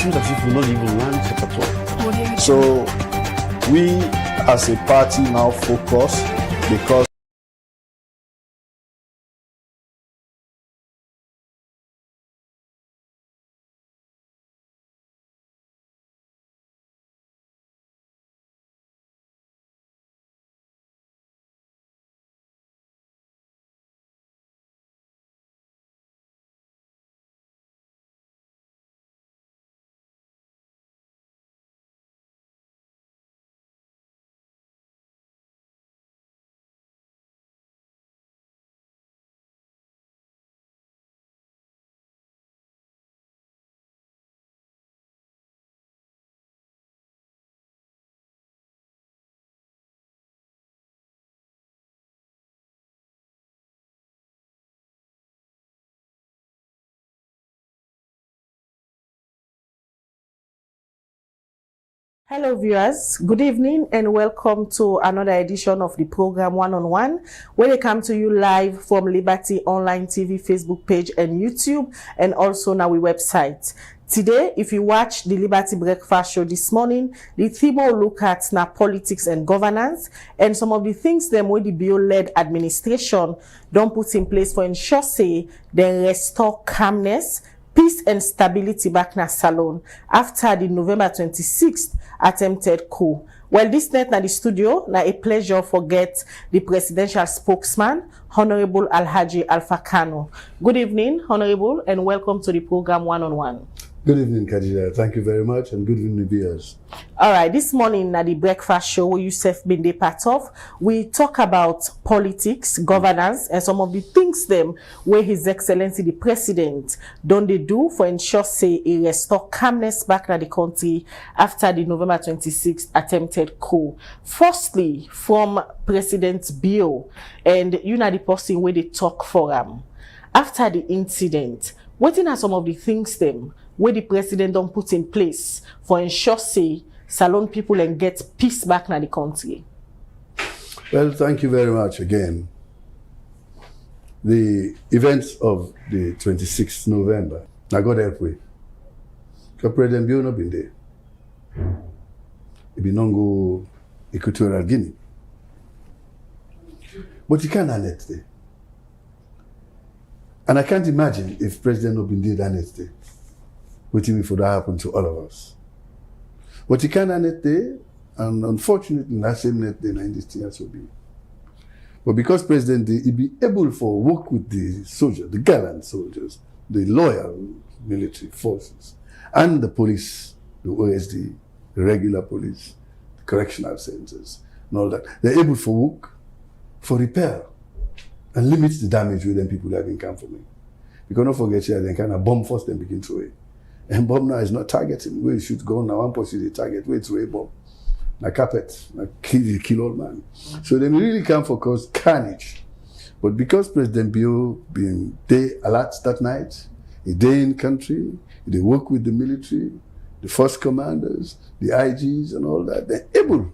seems as if we're not even land check at all. So we as a party now focus because Hello viewers, good evening and welcome to another edition of the program One on One, where they come to you live from Liberty Online TV Facebook page and YouTube, and also on our website. Today, if you watch the Liberty Breakfast Show this morning, the theme will look at now politics and governance and some of the things them with the bio-led administration don't put in place for ensure say they restore calmness, peace and stability back na Salone after the November 26th attempted coup. Well, this night na the studio, na a pleasure forget the presidential spokesman, Honorable Alhaji Alpha Kano. Good evening, Honorable, and welcome to the program One on One. Good evening, Khadija. Thank you very much, and good evening, viewers. All right, this morning at the breakfast show where Yusuf been the part of, we talk about politics, governance, and some of the things them where His Excellency the President don't they do for ensure say he restore calmness back in the country after the November 26th attempted coup. Firstly, from President Bio, and you know the person where they talk for him after the incident. What are some of the things them where the president don't put in place for ensure say Salone people and get peace back in the country? Well, thank you very much again. The events of the 26th November, I got help with. Because President Bio not been there. He been on go Equatorial Guinea. But he can't net there. And I can't imagine if President not been there that next day. Waiting for that happen to all of us. But he can't net there, and unfortunately, that same net day, in this thing will be. But because President, he be able for work with the soldiers, the gallant soldiers, the loyal military forces, and the police, the OSD, the regular police, the correctional centers, and all that. They're able for work, for repair, and limit the damage with them people that have been come from it. Because don't forget here, they kind of bomb first, then begin to it. And bomb now is not targeting. Where you should go now, one person they target, where it's way bomb. Na carpet, na kill old man. So they really come for cause carnage. But because President Bio being day alert that night, a day in country, they work with the military, the force commanders, the IGs and all that, they're able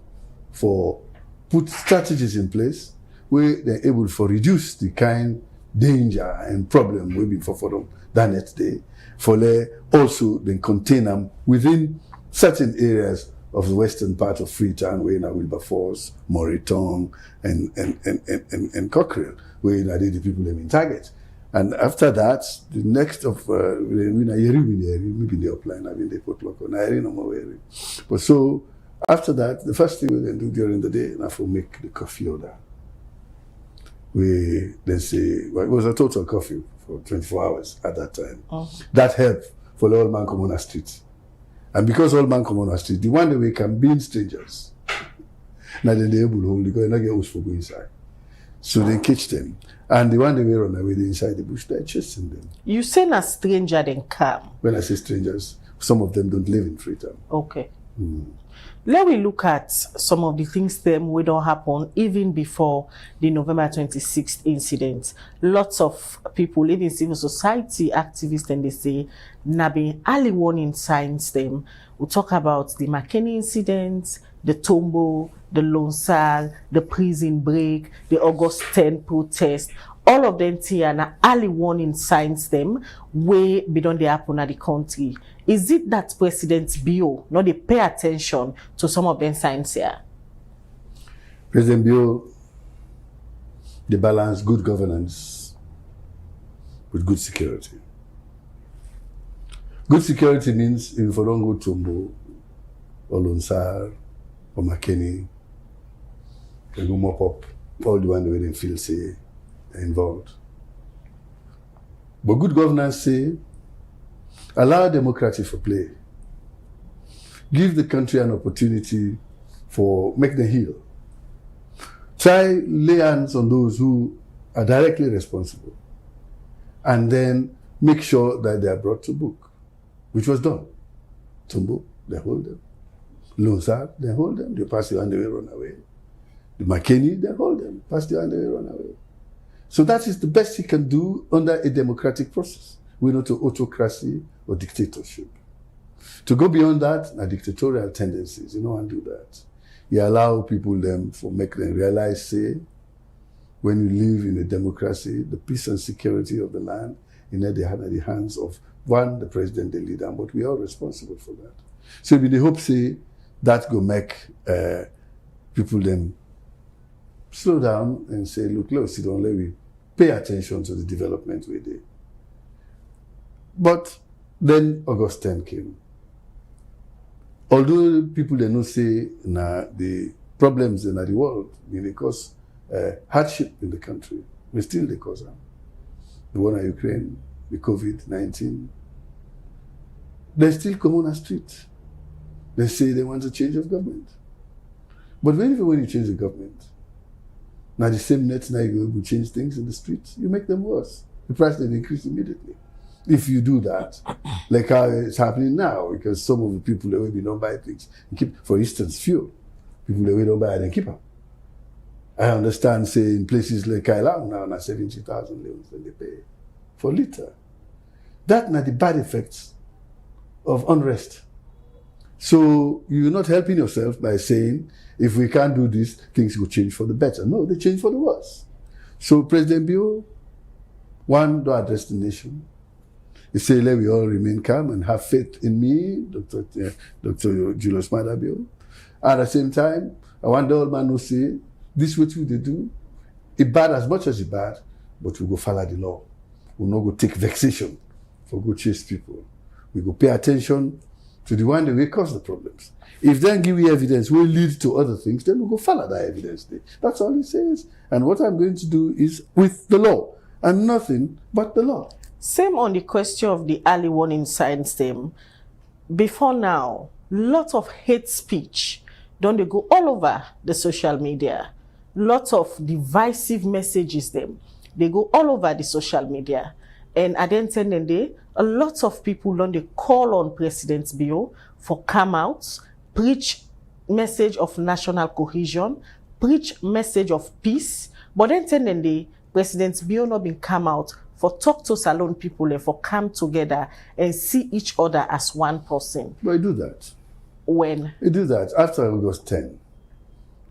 for put strategies in place where they're able for reduce the kind danger and problem we been for them that next day. For they also then contain them within certain areas of the western part of Freetown, where in Wilberforce, Moreton, and Cockrell, where in the people have been target. And after that, the next of maybe the upline, I mean they put lock on no more. But so after that, the first thing we then do during the day, now for make the coffee order. We then say, well, it was a total curfew for 24 hours at that time. That helped for the old man come on the street. And because old man come on the street, the one that we can be strangers. Now then they're able to hold, because they not get host for go inside. So they catch them. And the one that we run away, they inside the bush, they're chasing them. You say a stranger then come. When I say strangers, some of them don't live in Freetown. Okay. Let we look at some of the things them we don't happen even before the November 26th incident. Lots of people, even civil society activists, and they say, nabi early warning signs them. We talk about the McKinney incident, the Tombo, the Lone Sal, the prison break, the August 10 protest. all of them here na early warning signs them way beyond the happen at the country. Is it that President Bio not they pay attention to some of them signs here? President Bio, they balance good governance with good security. Good security means if you don't go to Mbo or Lonsar or McKinney, they go mop up all the one where they feel say they're involved. But good governance say allow democracy for play. Give the country an opportunity for make them heal. Try lay hands on those who are directly responsible and then make sure that they are brought to book, which was done. Tumbo, they hold them. Lonsar, they hold them. They pass you on the way, run away. The McKinney, they hold them. Pass you on the way, run away. So that is the best you can do under a democratic process. We're not to autocracy or dictatorship. To go beyond that, are dictatorial tendencies. You know, and do that. You allow people them for make them realize, say, when you live in a democracy, the peace and security of the land in the hands of one, the president, the leader, but we are responsible for that. So we hope say that go make people them slow down and say, look, sit down, let me pay attention to the development we did. But then August 10 came. Although people they know say the problems in the world, they cause hardship in the country, we still they cause them. The one in Ukraine, the COVID-19, they still come on the street. They say they want a change of government. But when you change the government, now the same nets now you will change things in the streets, you make them worse. The price then increase immediately. If you do that, like how it's happening now, because some of the people that will don't buy things and keep, for instance, fuel. People that will don't buy it and keep them. I understand, say, in places like Kailang now 70,000 leones that they pay for liter. That are the bad effects of unrest. So you're not helping yourself by saying, if we can't do this, things will change for the better. No, they change for the worse. So President Bio, one, to address the nation. He said, let we all remain calm and have faith in me, Dr. Julius Madabio. At the same time, I want the old man to say, this is what they do. It bad as much as it bad, but we go follow the law. We'll not go take vexation for go chase people. We go pay attention to the one that will cause the problems. If then give you evidence will lead to other things, then we'll go follow that evidence. That's all he says. And what I'm going to do is with the law and nothing but the law. Same on the question of the early warning signs them. Before now, lots of hate speech, don't they go all over the social media? Lots of divisive messages them. They go all over the social media. And at the end of the day, a lot of people don't they call on President Bio for come out, preach message of national cohesion, preach message of peace. But then the day, President Bio not been come out for talk to Salon people and for come together and see each other as one person. But I do that. When? I do that after August 10.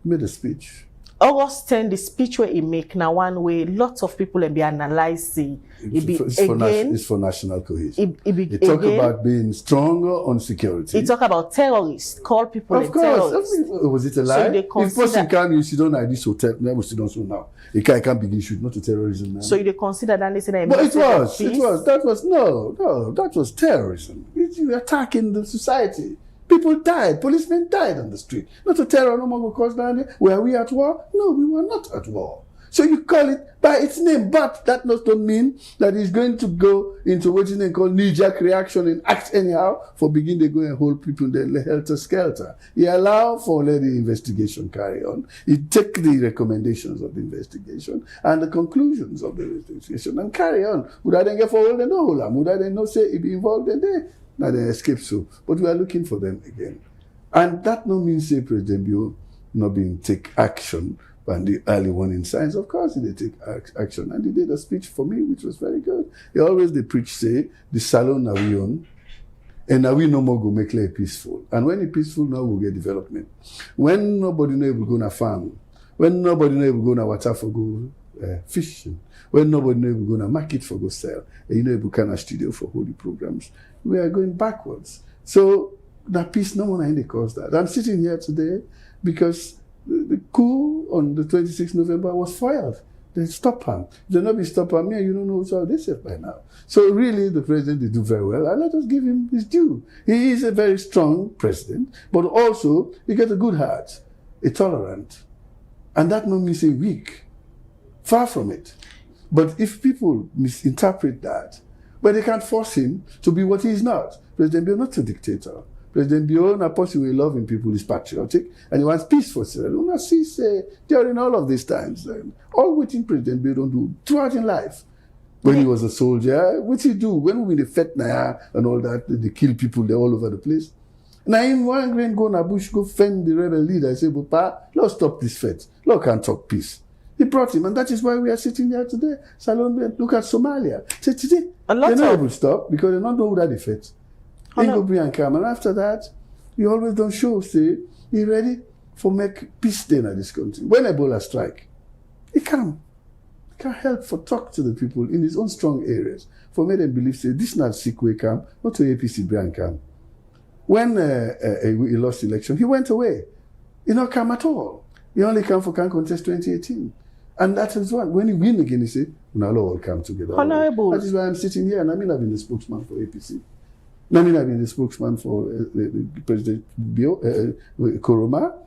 He made a speech. August 10, the speech where he make now one way, lots of people and be analyzing. It's for national cohesion. He talk about being stronger on security. He talk about terrorists, call people of course. terrorists. Was it a lie? So if person can you sit down at this hotel, now we sit down so now. He can't begin shoot, not to terrorism now. So you consider that listening? But it was. That was terrorism. You're attacking the society. People died. Policemen died on the street. Not a terror no more because were we at war? No, we were not at war. So you call it by its name, but that does not mean that it's going to go into what they call knee-jerk reaction and act anyhow for begin to go and hold people in the helter-skelter. He allow for let the investigation carry on. He take the recommendations of the investigation and the conclusions of the investigation and carry on. Would I then get for hold and no hold them? Would I then not say he be involved in there? Now they escape so. But we are looking for them again. And that no means say President Bio not being take action and the early warning signs. Of course they take action. And he did a speech for me, which was very good. He always they preach, say, the salon now we own, and now we no more go make life peaceful. And when it's peaceful, now we'll get development. When nobody know able go na farm, when nobody know able go na water for go fishing. When nobody knew we were going to market for go sell, and you know, we kind of studio for holy programs, we are going backwards. So that peace, no one in the cause that. I'm sitting here today because the coup on the 26th November was foiled. They stop him. They not be stop him. You don't know how they said by now. So really, the president did do very well, and let us give him his due. He is a very strong president, but also he got a good heart, a tolerant, and that no means a weak. Far from it. But if people misinterpret that, but they can't force him to be what he is not. President Bio not a dictator. President Bio, a person who loving people, is patriotic, and he wants peace for Sierra Leone. See, during all of these times, all waiting President Bio don't do throughout in life. When he was a soldier, what he do? When we in the Fetnaya and all that, they kill people, they're all over the place. Now, in one grain go na bush, go fend the rebel leader, say, but pa, let's stop this fight. Let's can't talk peace. He brought him, and that is why we are sitting here today. Salon, look at Somalia. Say today, they're not able to stop because they don't know that they fight. They go bring and come, and after that, you always don't show, say, you ready for make peace then in this country. When Ebola strike, he can't help for talk to the people in his own strong areas, for make them believe, say, this not sick way come, not to APC bring come. When he lost election, he went away. He not come at all. He only come for Can Contest 2018. And that is one. When he win again, he say, now all come together. Honorable. That is why I'm sitting here, and I mean I've been the spokesman for APC. I mean I've been the spokesman for President Bio, Koroma.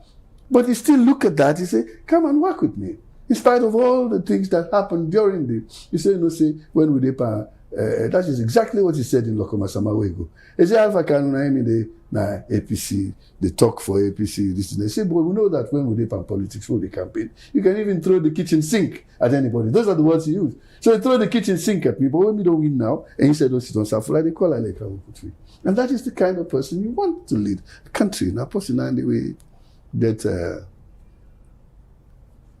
But he still look at that, he say, come and work with me. In spite of all the things that happened during the, he say, no, say, when we did, that is exactly what he said in Lokoma Samawego. He said, Alpha Kanuna, na APC, they talk for APC, this and they say, but we know that when we did politics, when we campaign, you can even throw the kitchen sink at anybody. Those are the words he used. So he throw the kitchen sink at me, but when we don't win now, and he said, oh, sit on Safula, they call Aleka. And that is the kind of person you want to lead a country. Now, person in the way that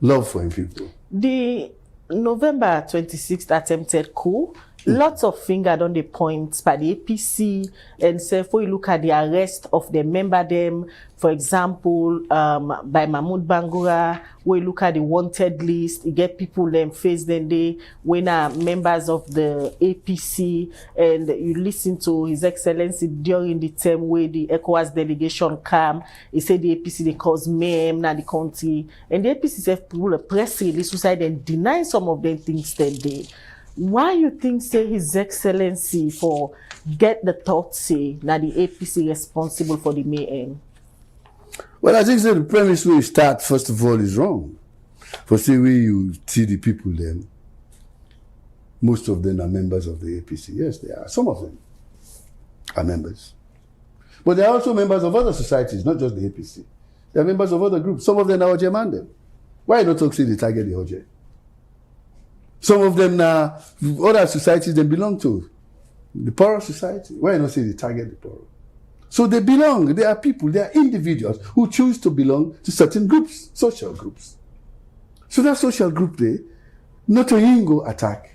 love for him people. The November 26th attempted coup, lots of finger on the points by the APC, and so if we look at the arrest of the member them, for example, by Mahmoud Bangura, we look at the wanted list, you get people them face then they when are members of the APC, and you listen to His Excellency during the term where the ECOWAS delegation come, he said the APC they cause meme na the country, and the APC have people a press release suicide and deny some of them things that they. Why you think say His Excellency for get the thought say that the APC responsible for the mayhem? Well, I think that the premise where you start, first of all, is wrong. For say where you see the people then, most of them are members of the APC. Yes, they are. Some of them are members. But they are also members of other societies, not just the APC. They are members of other groups. Some of them are OJ Mandem. Why not talk say they target the OJ? Some of them now, other societies they belong to. The poorer society. Why not say they target the poorer? So they belong. They are people. They are individuals who choose to belong to certain groups, social groups. So that social group there, not to him go attack.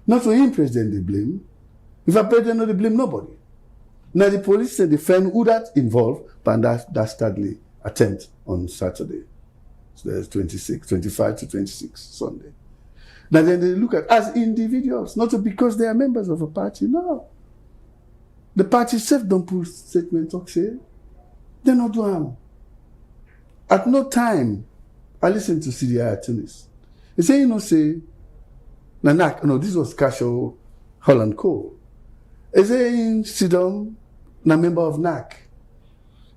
Not to him president they blame. If a president no they blame nobody. Now the police say the friend who that involved, but that Studley attempt on Saturday. So there's 25 to 26 Sunday. Now then they look at as individuals, not because they are members of a party. No. The party itself don't put statement talk say. They not do harm. At no time, I listened to CDI attorneys. They say, you know, say, Nanak, no, this was Casho Holland Cole. They say in Sidon, a member of NAC.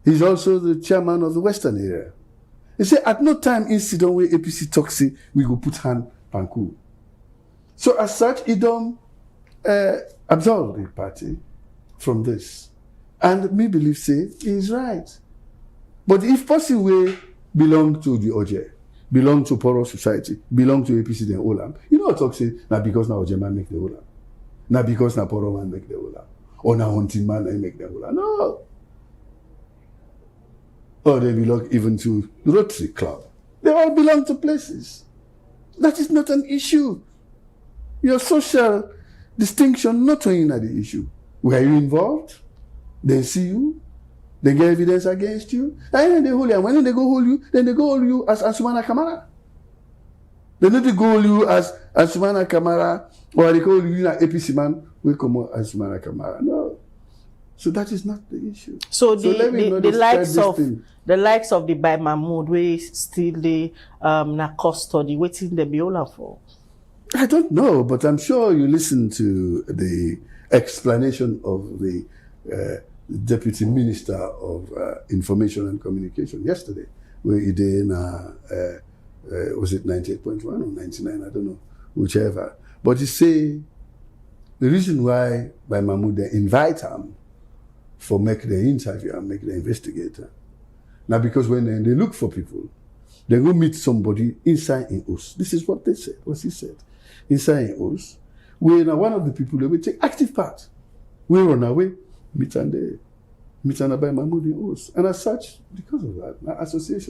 He's also the chairman of the Western area. They say at no time in Sidon where APC talk say we go put hand on coup. So as such, he don't absolve the party from this. And me believe say he is right. But if person will belong to the OJ, belong to Poro Society, belong to APC then Olam, you know what talk say, now because now OJ man make the Olam. Now because now Poro man make the Olam. Or now hunting man I make the Olam. No. Or they belong even to the Rotary Club. They all belong to places. That is not an issue. Your social distinction not only the issue. Were you involved? They see you. They get evidence against you. And then they hold you. And when they go hold you, then they go hold you as Asumana Kamara. They need to call you as Sumana Kamara, or they call you an APC man, we come out as Sumana Kamara. No. So that is not the issue. So the likes of the Bai Mahmoud, we still the na custody, waiting the Biola for? I don't know, but I'm sure you listened to the explanation of the Deputy Minister of Information and Communication yesterday, where he did was it 98.1 or 99? I don't know, whichever. But he say the reason why by Mahmoud they invite him for make the interview and make the investigator. Now because when they look for people, they go meet somebody inside in us. This is what they said, what he said. Inside in us, we are one of the people that will take active part. We run away, meet and by Mahmoud in us. And as such, because of that,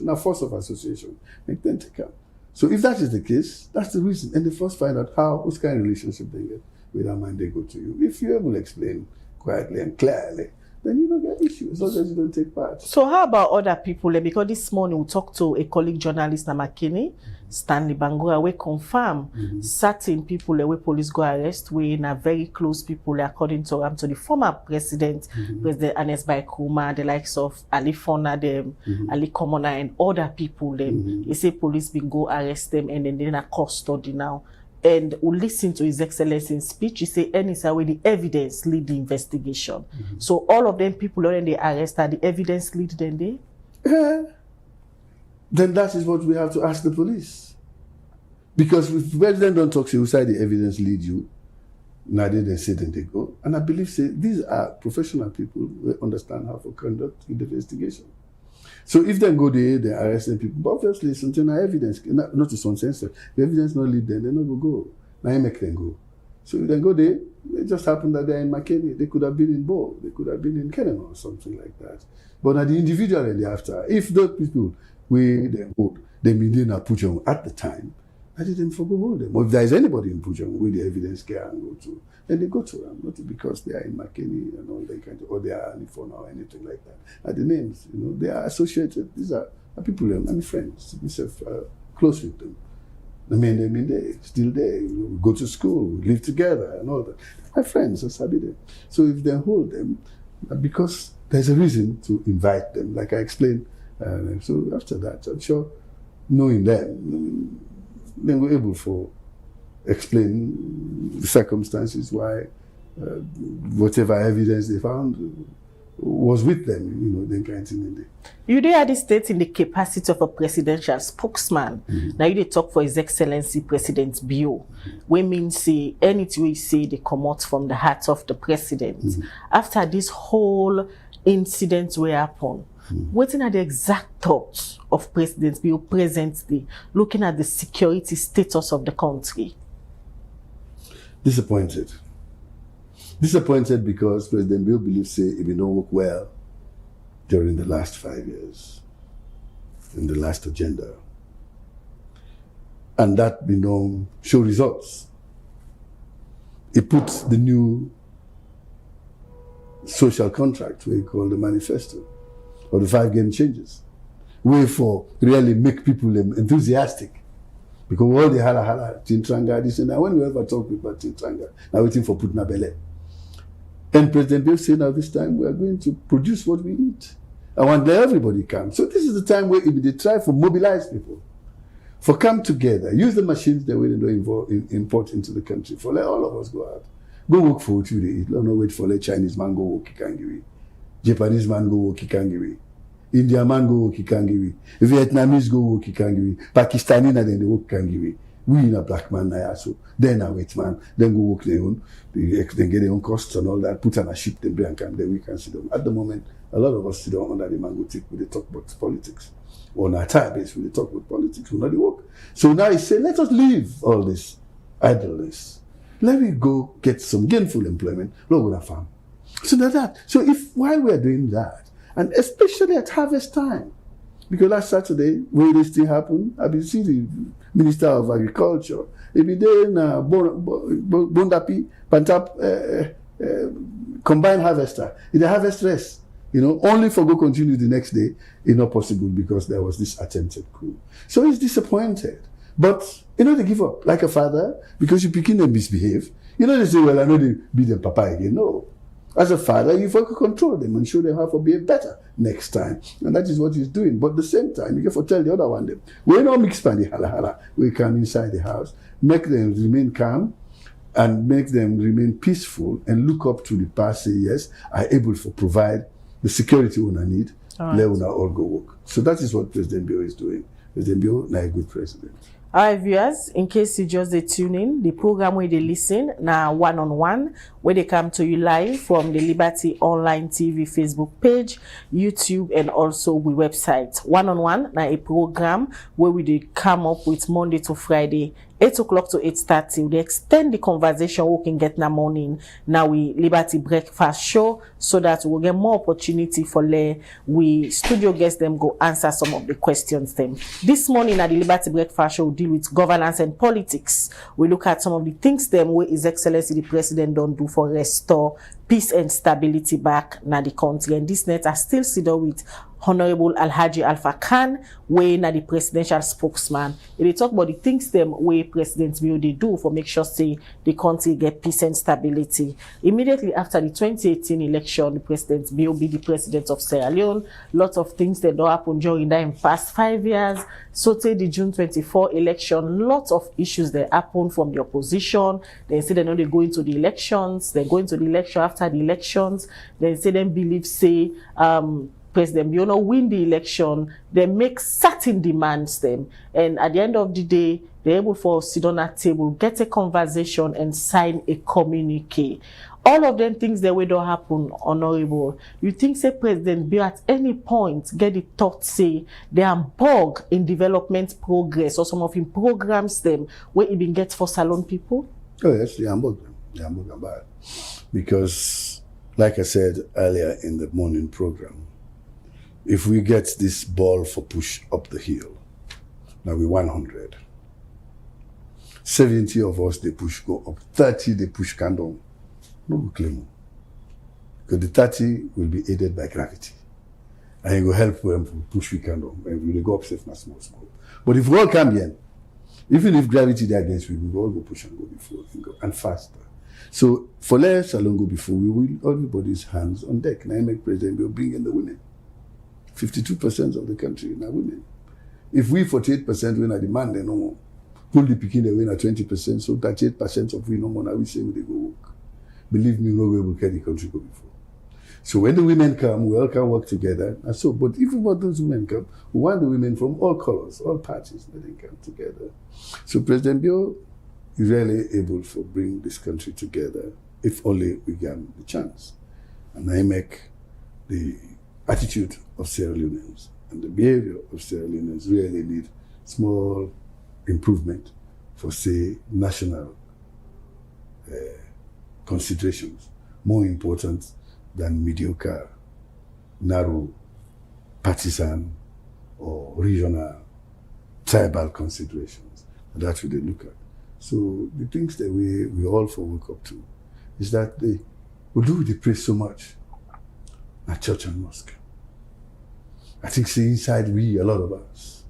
a force of association, make them take up. So if that is the case, that's the reason. And they first find out what kind of relationship they get with that man, they go to you. If you able to explain quietly and clearly, then you don't get issues, as long as you don't take part. So how about other people? Because this morning we talked to a colleague journalist, Namakini, Stanley Bangura, we confirm certain people where police go arrest, we in a very close people, according to the former president, President Anes Bai Kuma, the likes of Ali Fona, them, Ali Komona, and other people, them. They say police been go arrest them and then they're in a custody now. And we listen to His Excellency's speech. He say, any way the evidence lead the investigation. So all of them people when they arrested, the evidence lead them there? Yeah. Then that is what we have to ask the police. Because if the president don't talk to you, side the evidence lead you, now they say then they go. And I believe these are professional people who understand how to conduct the investigation. So if they go there, they arrest them people. But obviously, something evidence, not to some sense. The evidence not lead them, they not go. Now you make them go. So if they go there, it just happened that they're in McKinney. They could have been in Bo. They could have been in Kenema or something like that. But at the individual and the after, if those people they hold, they mean they not Pujong at the time, I didn't forgo hold them. Or if there is anybody in Pujong where the evidence can go to, then they go to them, not because they are in McKinney and all that kind of, or they are in phone or anything like that. At the names, they are associated. These are people, I'm friends, myself, close with them. They're still there. We go to school, we live together and all that. My friends, that's how they do. So if they hold them, because there's a reason to invite them, like I explained. So after that, I'm sure, knowing them, then we're able to explain the circumstances why whatever evidence they found was with them, then kind of thing. You did at the state in the capacity of a presidential spokesman. Now you did talk for His Excellency President Bio. We mean say anything we say they come out from the heart of the president. After this whole incident will happen, what are the exact thoughts of President Bio presently, looking at the security status of the country? Disappointed. Disappointed because President Bio believes it did not work well during the last 5 years, in the last agenda. And that show results. It puts the new social contract, we call the manifesto, or the 5 game changes, way for really make people enthusiastic. Because all the hala, Tintranga, this and that. When we ever talk about Tintranga, now waiting for Putna Bele. And President Bill said now this time we are going to produce what we eat. I want everybody come. So this is the time where they try to mobilize people. For come together, use the machines that we don't import into the country. For let all of us go out. Go work for what you eat. Don't wait for let Chinese man go work, he can't give it. Japanese man go work, he can't give it. Indian man go work, he can't give it. Vietnamese go work, he can't give it. Pakistani na then they work, can't give it. We in a black man now, so then a white man, then go work their own, then get their own costs and all that, put on a ship, then bring and come, then we can sit down. At the moment, a lot of us sit down under the mango tip, we talk about politics. Or on our time base, we talk about politics, we not the work. So now he said, let us leave all this idleness. Let me go get some gainful employment, not with a farm. So if while we are doing that, and especially at harvest time, because last Saturday, when this thing happened, I've been seeing the Minister of Agriculture. He be there in Bondapi, Pantap, combined harvester. In the harvest rest, only for go continue the next day, it's not possible because there was this attempted coup. So he's disappointed But, they give up, like a father, because you picking them misbehave. They say, well, I know they beat them papa again. No. As a father, you have to control them and show them how to behave better next time. And that is what he's doing. But at the same time, you have to tell the other one, them, we don't mix pan the hala. We come inside the house, make them remain calm, and make them remain peaceful and look up to the past, say, yes, I'm able to provide the security we need. Let us all go work. So that is what President Bio is doing. President Bio is a good president. All right, viewers, in case you just tune in, the program where they listen, now One on One, where they come to you live from the Liberty Online TV Facebook page, YouTube, and also the website. One on One, now a program where we come up with Monday to Friday, 8 o'clock to 8:30. We extend the conversation we can get in the morning. Now we Liberty Breakfast Show, so that we'll get more opportunity for we studio guests them go answer some of the questions them. This morning at the Liberty Breakfast Show, we deal with governance and politics. We look at some of the things them where His Excellency the President don't do for restore peace and stability back in the country. And this night I still sit down with Honorable Alhaji Alpha Khan, where na the presidential spokesman. They talk about the things them where President Bio they do for make sure say the country get peace and stability. Immediately after the 2018 election, the President Bio be the president of Sierra Leone. Lots of things that don't happen during that in past 5 years. So say the June 24 election, lots of issues that happen from the opposition. They say they know they go into the elections. They go into the election after the elections. They say them believe say President Bio win the election, they make certain demands them, and at the end of the day, they're able to sit on that table, get a conversation, and sign a communique. All of them things that way don't happen, Honorable. You think say President Bio at any point get the thought say they are bug in development progress or some of him programs them where he been get for salon people? Oh yes, they are bug them. They are bug bad. Because like I said earlier in the morning program, if we get this ball for push up the hill, now we 100. 70 of us, they push go up. 30, they push can down. No go claim. Because the 30 will be aided by gravity. And it will help them push we can down. And we will go up safe and small. But if we all come in, even if gravity there against we will all go push and go before and faster. So for less along go before, we will everybody's hands on deck. Now I make President will bring in the women. 52% of the country are women. If we 48% win at demand, then no more. Pull the picking the win at 20%, so 38% of we no more. Now we say we go work. Believe me, no way will carry the country go before. So when the women come, we all can work together. And so, but even when those women come, we want the women from all colors, all parties, that they come together. So President Bio is really able to bring this country together if only we give the chance. And I make the attitude of Sierra Leoneans and the behavior of Sierra Leoneans really need small improvement for, say, national considerations, more important than mediocre, narrow, partisan, or regional, tribal considerations. And that's what they look at. So the things that we all for work up to is that we do the praise so much at church and mosque. I think see inside a lot of us,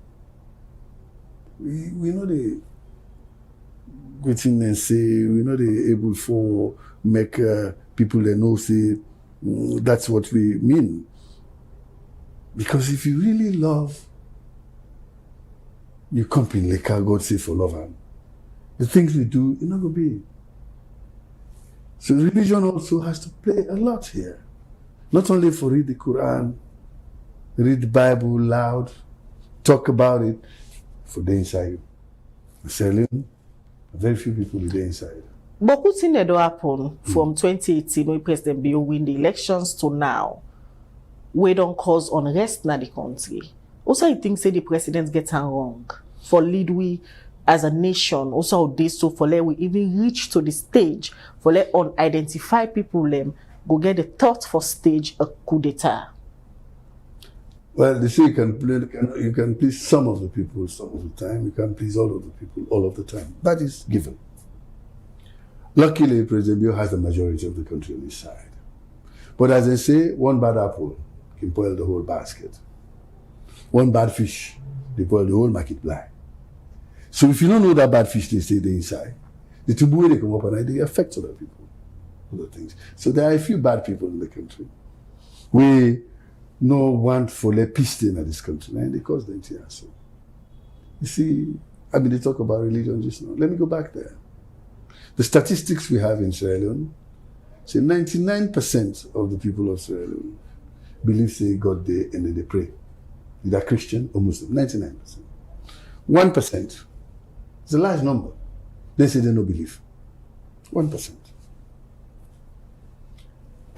we know the good thing and say, we know the able for make people that know say that's what we mean. Because if you really love your company, like how God say for love him, the things we do, it's not going to be. So religion also has to play a lot here. Not only for read the Quran, read the Bible loud, talk about it for the inside. Selling, very few people are inside. But what's in the happen from 2018 when President Bio win the elections to now? We don't cause unrest in the country. Also, I think say the president gets wrong for lead we as a nation. Also, how they so for let we even reach to the stage for let unidentified people them go get the thought for stage a coup d'etat. Well, they say you can please some of the people some of the time. You can't please all of the people all of the time. That is given. Luckily, President Bio has the majority of the country on his side. But as they say, one bad apple can spoil the whole basket. One bad fish, they spoil the whole market blind. So if you don't know that bad fish they stay there inside, the tubu they come up and they affect other people, other things. So there are a few bad people in the country. We no want for the peace in this country, and they cause them here. So you see, I mean, they talk about religion just now. Let me go back there. The statistics we have in Sierra Leone say 99% of the people of Sierra Leone believe say God there and then they pray. Either Christian or Muslim. 99%. 1%. It's a large number. They say they don't believe. 1%.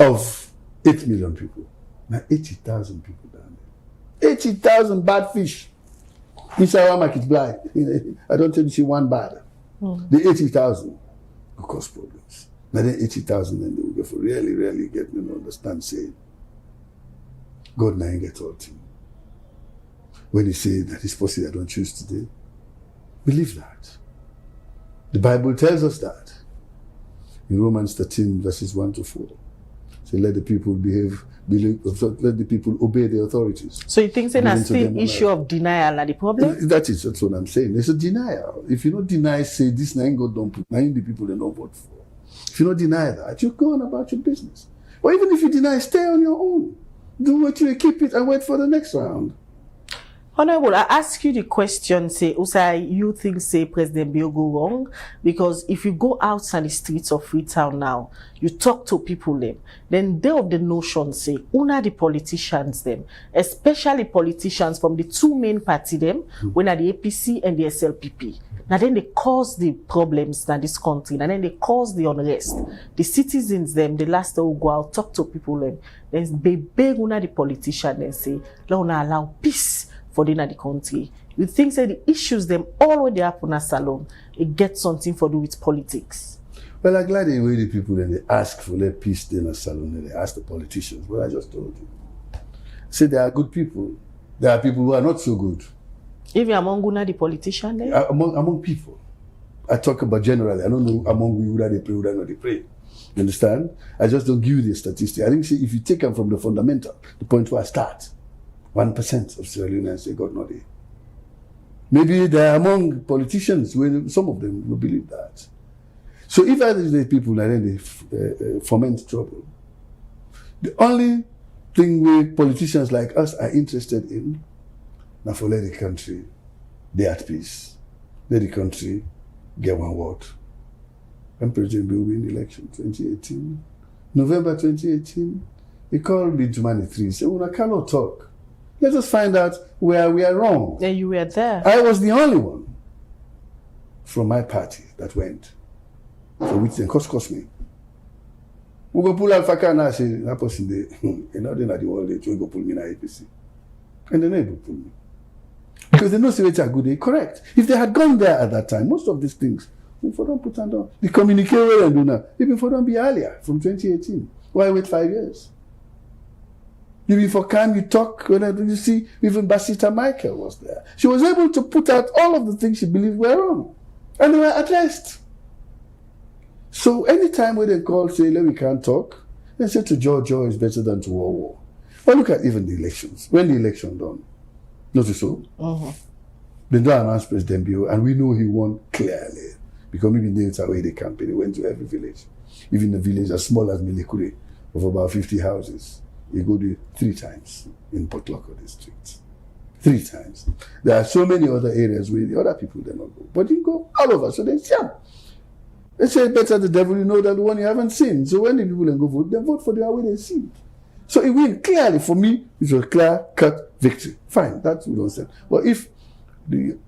Of 8 million people. Now 80,000 people down there. 80,000 bad fish. Inside our market blind. I don't tell you see one bad. The 80,000 will cause problems. Now then 80,000 and they will get for really get me to understand saying God now get all things. When he say that it's possible I don't choose today, believe that. The Bible tells us that. In Romans 13, verses 1 to 4. Say, let the people let the people obey the authorities. So you think that's the issue of denial and the problem? That's what I'm saying. There's a denial. If you don't deny, say this nine God don't put, nine the people they don't vote for. If you don't deny that, you go on about your business. Or even if you deny, stay on your own. Do what you keep it and wait for the next round. Honorable, I ask you the question, say, Usai, you think, say, President Bill go wrong? Because if you go out on the streets of Freetown now, you talk to people then they of the notion say, una the politicians them, especially politicians from the two main party them, when are the APC and the SLPP. Now then they cause the problems in this country, and then they cause the unrest. The citizens them, the last will go out, talk to people then they beg una the politician and say, let una allow peace for the country. You think that the issues them all when they happen at salon, it gets something to do with politics. Well, I'm glad the way the people then they ask for their peace in a salon and they ask the politicians. Well, I just told you. Say there are good people. There are people who are not so good. Even among una the politician then? Among people. I talk about generally. I don't know among we who they pray, who not they pray. You understand? I just don't give you the statistic. I think say if you take them from the fundamental, the point where I start, 1% of Sierra Leoneans say God not there. Maybe they are among politicians when some of them will believe that. So if I the people and then they foment trouble, the only thing we politicians like us are interested in, now for let the country be at peace. Let the country get one word. When President Bill win the election 2018, November 2018, he called me to Manitri. He said, well, I cannot talk. Let us find out where we are wrong. Then you were there. I was the only one from my party that went. For which then cost me. We go pull Alpha and I say, that person there, you know, they're not the one that go pull me in APC. And they never pull me. Because they know CWH are good, they're correct. If they had gone there at that time, most of these things, if I don't put on down, the communication and do now, even for them be earlier, from 2018. Why wait 5 years? Even for Khan, you talk, when you see, even Basita Michael was there. She was able to put out all of the things she believed were wrong. And they were addressed. So anytime when they call, say, we can't talk, they say to George is better than to war. But look at even the elections. When the election done, notice so? They don't announce President Bio, and we know he won clearly. Because maybe they away the campaign, he went to every village. Even the village as small as Milekure, of about 50 houses. He go there 3 times in Port Loko district. 3 times. There are so many other areas where the other people did not go. But he go all over. So they say, they say better the devil you know than the one you haven't seen. So when the people then go vote, they vote for the way they see. So it win clearly. For me, it was a clear-cut victory. Fine, that we don't say. But if the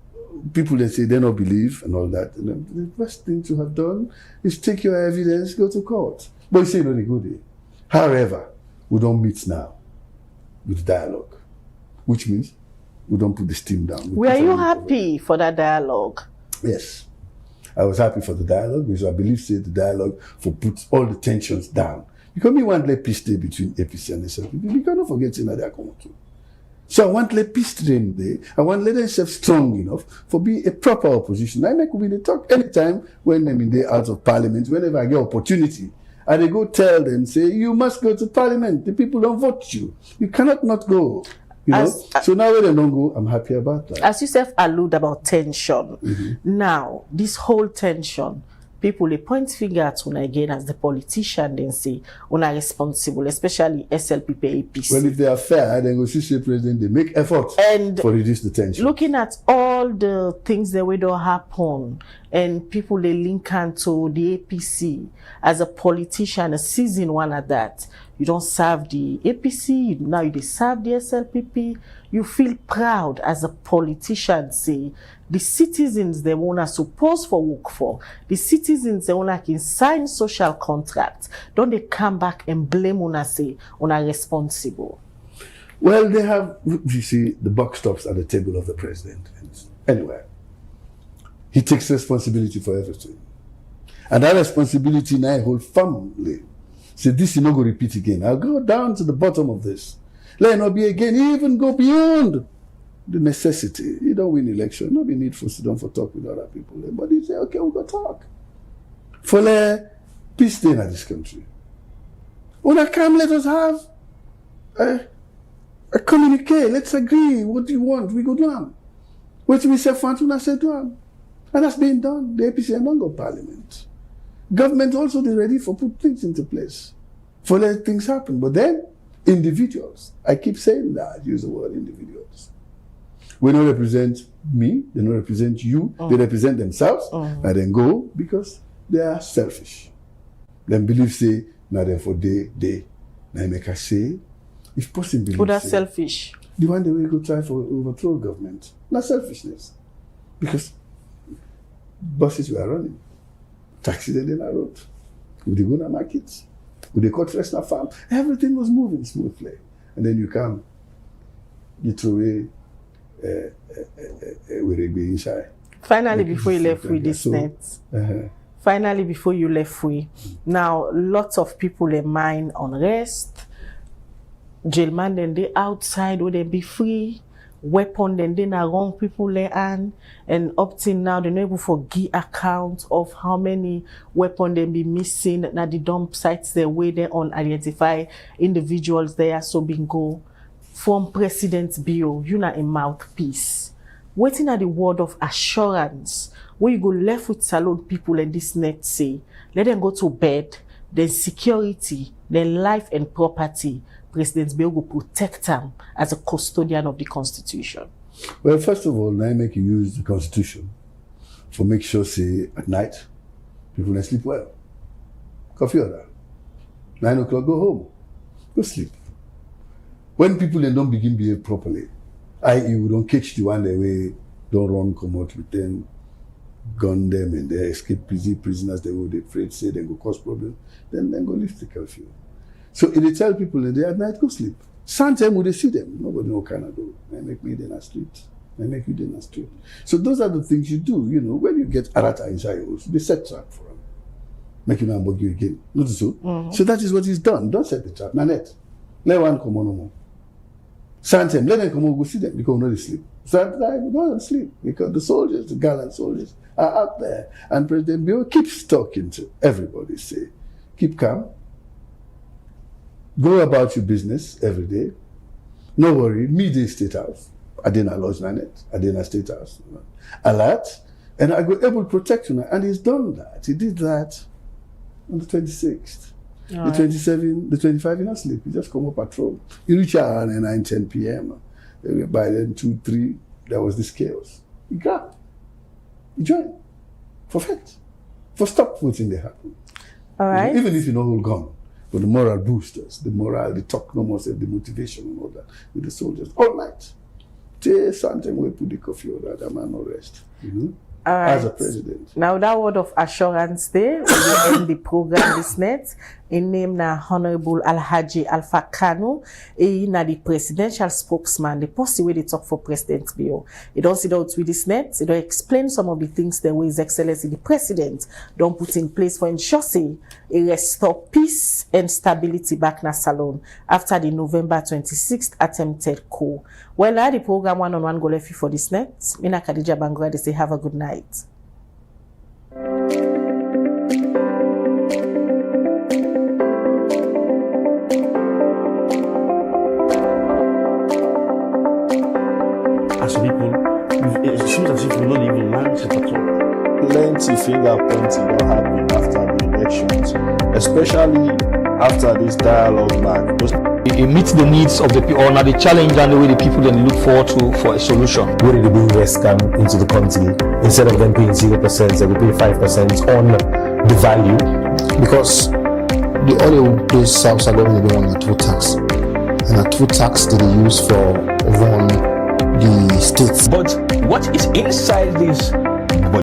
people that say they don't believe and all that, the best thing to have done is take your evidence, go to court. But you say no, they go there. However, we don't meet now with dialogue, which means we don't put the steam down. Were you happy for that dialogue? Yes. I was happy for the dialogue because I believe the dialogue for put all the tensions down. Because me want to let peace stay between APC and SLPP. We cannot forget that they are coming to. So I want to let peace reign there. I want to let themselves strong enough for be a proper opposition. I make we they talk anytime when I'm in the out of parliament, whenever I get opportunity. And they go tell them, say, you must go to parliament. The people don't vote you. You cannot not go. You know? So now when they don't go, I'm happy about that. As you self allude about tension, now this whole tension, people they point finger at una again as the politician, then say una responsible, especially SLPP APC. Well, if they are fair, then go see president, they make effort and for reduce the tension. Looking at all the things that will don't happen, and people they link to the APC as a politician, a seasoned one at that. You don't serve the APC, now you serve the SLPP. You feel proud as a politician, say, the citizens they wanna suppose for work for, the citizens they wanna can sign social contracts. Don't they come back and blame una say una responsible? Well, they have, you see, the buck stops at the table of the president. Anyway, he takes responsibility for everything. And that responsibility now I hold firmly. Say, this is not going to repeat again. I'll go down to the bottom of this. Let it not be again, even go beyond the necessity. You don't win election. No be need for sit down for talk with other people. But you say, okay, we'll go talk. For peace stay in this country. When I come, let us have a communique. Let's agree. What do you want? We go down. What do we say? Fantuna said down. And that's being done. The APC and don't go parliament. Government also is ready for put things into place. For let things happen. But then, individuals. I keep saying that. I use the word individuals. We don't represent me. They don't represent you. They represent themselves. And then go because they are selfish. Then believe say, now therefore they. Now make us say, if possible. Who that's selfish? The one that we go try for overthrow government. Not selfishness. Because buses were running. Taxis in the road. With the Guna markets. With the cut rest farm. Everything was moving smoothly. And then you come, you throw away with a green shy. Finally, before you left with this net. Finally, before you left with. Now, lots of people in mind unrest. Jailman then they outside, would they be free? Weapon then they na wrong people lay hand, and up till now they not able to give account of how many weapon they be missing. Now the dump sites they way they unidentify individuals there so bingo from President Bio, you na a mouthpiece. Waiting at the word of assurance where you go left with salon people and this net say let them go to bed, then security, then life and property. President Bio will protect them as a custodian of the Constitution. Well, first of all, now I make you use the Constitution for make sure, say, at night, people don't sleep well. Coffee order. 9 o'clock, go home. Go sleep. When people then don't begin behave properly, i.e., we don't catch the one that way, don't run, come out with them, gun them, and they escape prisoners, they will, they afraid, say they go cause problems, then go lift the curfew. So if they tell people that they at night, go sleep. Sometimes when they see them, nobody know what can I do. They make me in the street. They make you in the street. So those are the things you do, you know. When you get Arata inside your house, they set trap for them. Make you not bug you again. Not so? So that is what is done. Don't set the trap. Nanette, let one come on no more. Sometimes let them come on, go see them because they sleep. So they go and sleep because the soldiers, the gallant soldiers, are out there. And President Bio keeps talking to everybody, say, keep calm. Go about your business every day. No worry, me dey State House. I didn't lodge Nanette. I didn't State House. Alert. And I go able to protect you now. And he's done that. He did that on the 26th. All the 27th, the 25th, he not sleep. He just come up patrol. He reach out around 9, 10 p.m. By then, 2, 3, there was this chaos. He grabbed. He joined. For fact. For stop what's in there happen. All right. Even if you know hold gun. For the moral boosters, the morale, the talk, no more say the motivation and all that with the soldiers all night. Till something we put the coffee order, that man no rest. You know? All right. As a president. Now that word of assurance there, we end the program this net. In name na Honorable Alhaji Alpha Kanu, na the presidential spokesman, the post way they talk for President Bio. He don't sit out with this net, he don't explain some of the things that His Excellency the President don't put in place for ensure say a restore peace and stability back na Salon after the November 26th attempted coup. Well, the program One on One go left for this net. Mina Khadija Bangura, they say have a good night. plenty finger pointing will happen after the elections, especially after this dialogue back. It meets the needs of the people, or not the challenge and the way the people then look forward to for a solution. Where did the billionaires come into the country? Instead of them paying 0%, they will pay 5% on the value. Because the oil based South are going to be on a two tax. And a two tax that they use for run the states. But what is inside this